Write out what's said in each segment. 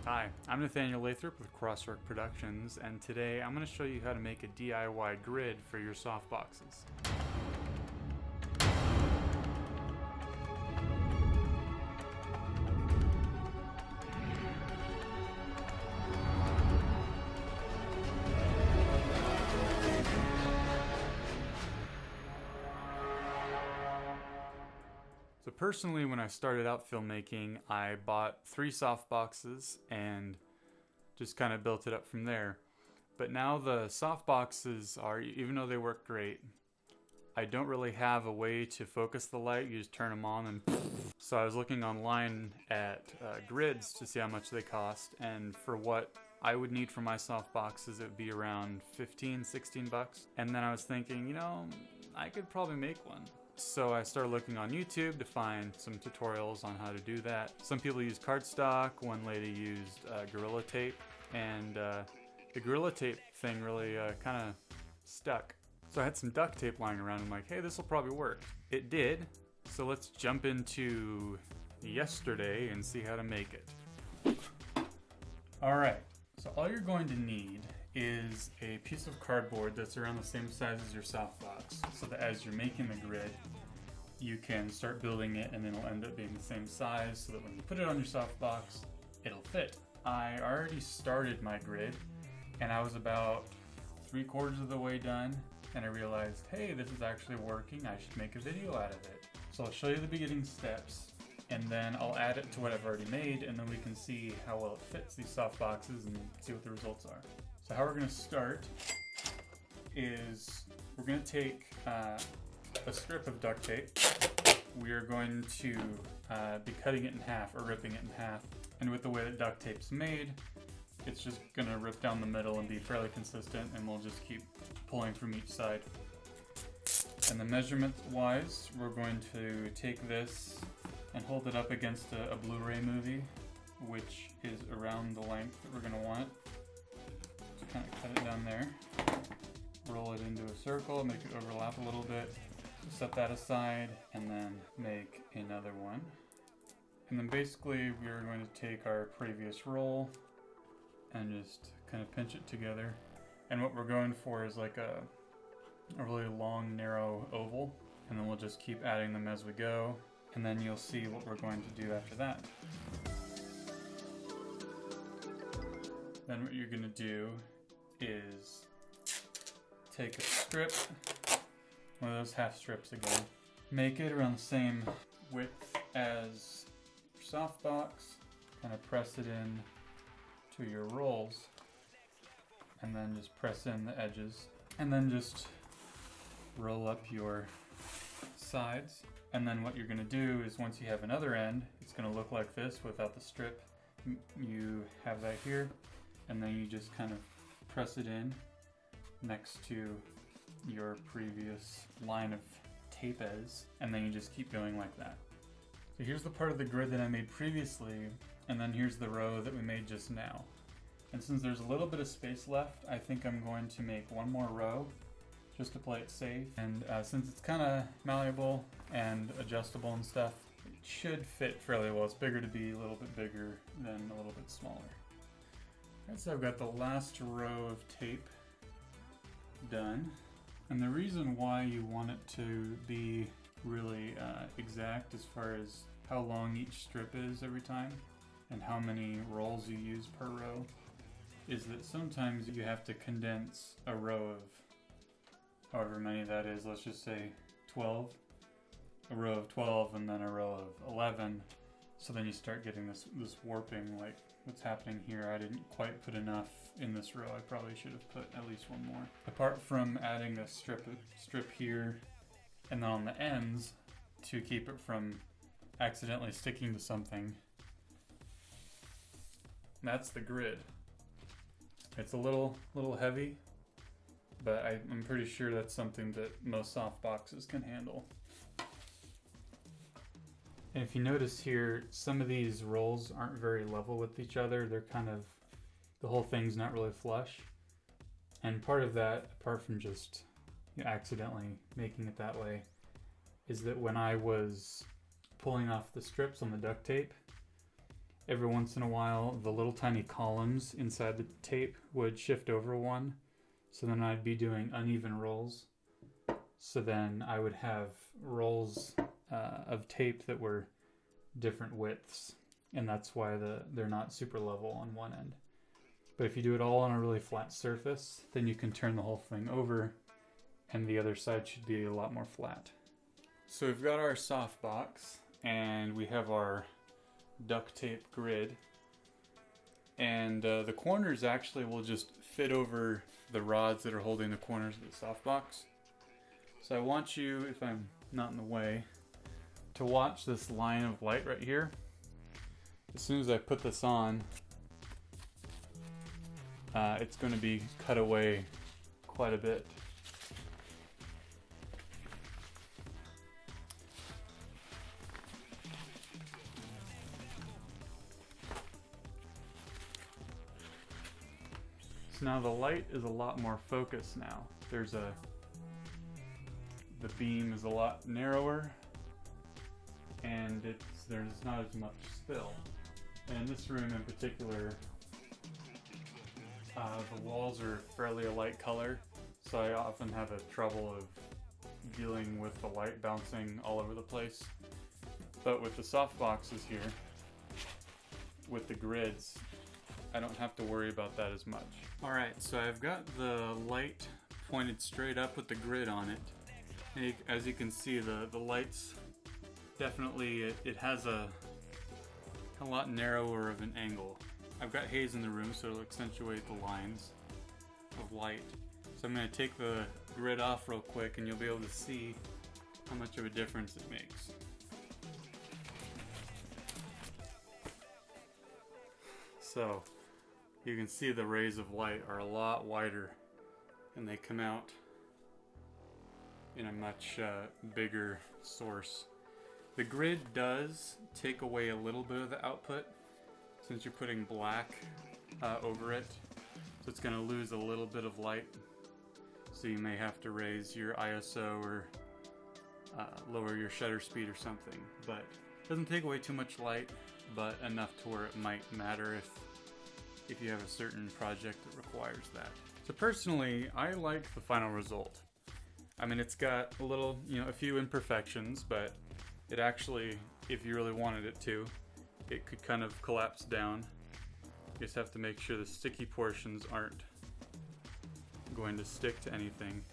Hi, I'm Nathanael Lathrop with Crosswork Productions, and today I'm going to show you how to make a DIY grid for your softboxes. So personally, when I started out filmmaking, I bought 3 softboxes and just kind of built it up from there. But now the softboxes are, even though they work great, I don't really have a way to focus the light. You just turn them on and so I was looking online at grids to see how much they cost, and for what I would need for my softboxes, it would be around 15, 16 bucks. And then I was thinking, you know, I could probably make one. So I started looking on YouTube to find some tutorials on how to do that. Some people use cardstock, one lady used Gorilla Tape, and the Gorilla Tape thing really kind of stuck. So I had some duct tape lying around and I'm like, hey, this will probably work. It did, so let's jump into yesterday and see how to make it. Alright, so all you're going to need is a piece of cardboard that's around the same size as your softbox, so that as you're making the grid, you can start building it and then it'll end up being the same size so that when you put it on your softbox, it'll fit. I already started my grid and I was about 3/4 of the way done, and I realized, hey, this is actually working, I should make a video out of it. So I'll show you the beginning steps and then I'll add it to what I've already made, and then we can see how well it fits these softboxes and see what the results are. So how we're going to start is we're going to take a strip of duct tape. We are going to be cutting it in half or ripping it in half. And with the way that duct tape's made, it's just going to rip down the middle and be fairly consistent, and we'll just keep pulling from each side. And the measurement wise, we're going to take this and hold it up against a Blu-ray movie, which is around the length that we're going to want it. Kind of cut it down there, roll it into a circle, make it overlap a little bit, set that aside, and then make another one. And then basically we are going to take our previous roll and just kind of pinch it together. And what we're going for is like a really long, narrow oval, and then we'll just keep adding them as we go, and then you'll see what we're going to do after that. Then what you're going to do is take a strip, one of those half strips again, make it around the same width as your softbox, kind of press it in to your rolls, and then just press in the edges, and then just roll up your sides. And then what you're going to do is, once you have another end, it's going to look like this without the strip. You have that here, and then you just kind of press it in next to your previous line of tapes, and then you just keep going like that. So here's the part of the grid that I made previously, and then here's the row that we made just now. And since there's a little bit of space left, I think I'm going to make one more row just to play it safe. And since it's kind of malleable and adjustable and stuff, it should fit fairly well. It's bigger to be a little bit bigger than a little bit smaller. Alright, so I've got the last row of tape done. And the reason why you want it to be really exact as far as how long each strip is every time and how many rolls you use per row is that sometimes you have to condense a row of however many that is. Let's just say 12. A row of 12 and then a row of 11. So then you start getting this warping, like what's happening here. I didn't quite put enough in this row. I probably should have put at least one more. Apart from adding a strip here and then on the ends to keep it from accidentally sticking to something, that's the grid. It's a little heavy, but I'm pretty sure that's something that most softboxes can handle. And if you notice here, some of these rolls aren't very level with each other. They're kind of, the whole thing's not really flush. And part of that, apart from just accidentally making it that way, is that when I was pulling off the strips on the duct tape, every once in a while the little tiny columns inside the tape would shift over one. So then I'd be doing uneven rolls. So then I would have rolls of tape that were different widths. And that's why they're not super level on one end. But if you do it all on a really flat surface, then you can turn the whole thing over and the other side should be a lot more flat. So we've got our softbox and we have our duct tape grid. And the corners actually will just fit over the rods that are holding the corners of the softbox. So I want you, if I'm not in the way, to watch this line of light right here. As soon as I put this on, it's going to be cut away quite a bit. So now the light is a lot more focused now. The beam is a lot narrower and there's not as much spill. And in this room in particular, the walls are fairly a light color, so I often have a trouble of dealing with the light bouncing all over the place. But with the soft boxes here, with the grids, I don't have to worry about that as much. Alright, so I've got the light pointed straight up with the grid on it. And as you can see, the light's definitely, it has a lot narrower of an angle. I've got haze in the room, so it'll accentuate the lines of light. So I'm going to take the grid off real quick and you'll be able to see how much of a difference it makes. So you can see the rays of light are a lot wider and they come out in a much bigger source. The grid does take away a little bit of the output since you're putting black over it, so it's going to lose a little bit of light, so you may have to raise your ISO or lower your shutter speed or something. But it doesn't take away too much light, but enough to where it might matter if you have a certain project that requires that. So personally, I like the final result. I mean, it's got a little, a few imperfections, but it actually, if you really wanted it to, it could kind of collapse down. You just have to make sure the sticky portions aren't going to stick to anything.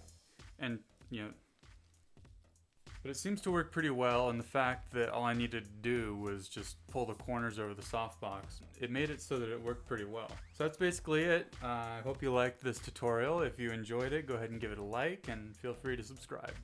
And, but it seems to work pretty well, and the fact that all I needed to do was just pull the corners over the softbox, it made it so that it worked pretty well. So that's basically it. I hope you liked this tutorial. If you enjoyed it, go ahead and give it a like, and feel free to subscribe.